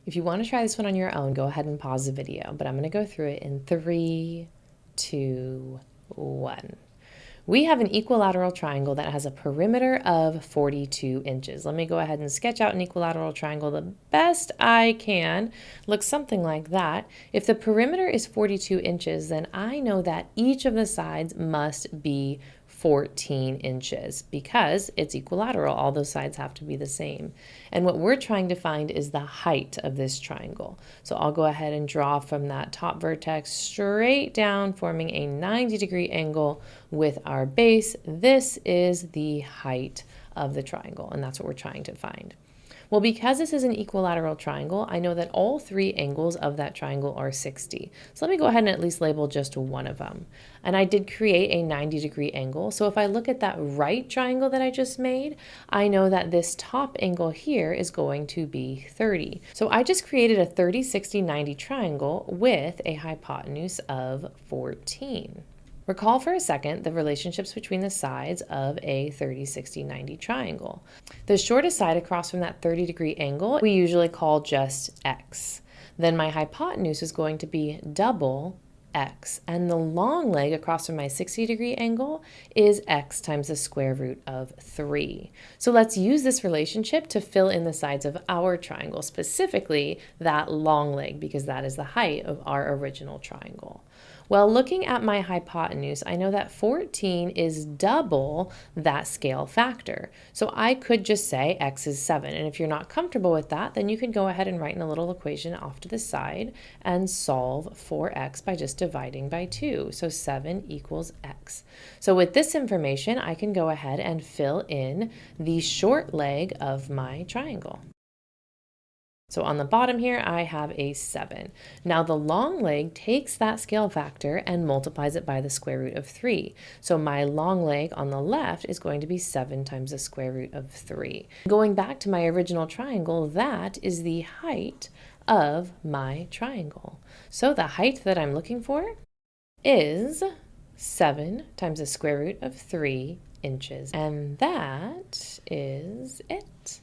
If you want to try this one on your own, go ahead and pause the video, but I'm going to go through it in 3, 2, 1. We have an equilateral triangle that has a perimeter of 42 inches. Let me go ahead and sketch out an equilateral triangle the best I can. Looks something like that. If the perimeter is 42 inches, then I know that each of the sides must be 14 inches because it's equilateral. All those sides have to be the same. And what we're trying to find is the height of this triangle. So I'll go ahead and draw from that top vertex straight down, forming a 90-degree angle with our base. This is the height of the triangle, and that's what we're trying to find. Well, because this is an equilateral triangle, I know that all 3 angles of that triangle are 60. So let me go ahead and at least label just one of them. And I did create a 90-degree angle. So if I look at that right triangle that I just made, I know that this top angle here is going to be 30. So I just created a 30, 60, 90 triangle with a hypotenuse of 14. Recall for a second the relationships between the sides of a 30, 60, 90 triangle. The shortest side across from that 30-degree angle we usually call just x. Then my hypotenuse is going to be double x, and the long leg across from my 60-degree angle is x times the square root of 3. So let's use this relationship to fill in the sides of our triangle, specifically that long leg, because that is the height of our original triangle. Well, looking at my hypotenuse, I know that 14 is double that scale factor. So I could just say x is 7. And if you're not comfortable with that, then you can go ahead and write in a little equation off to the side and solve for x by just dividing by 2. So 7 equals x. So with this information, I can go ahead and fill in the short leg of my triangle. So on the bottom here, I have a 7. Now the long leg takes that scale factor and multiplies it by the square root of 3. So my long leg on the left is going to be 7 times the square root of 3. Going back to my original triangle, that is the height of my triangle. So the height that I'm looking for is 7 times the square root of 3 inches. And that is it.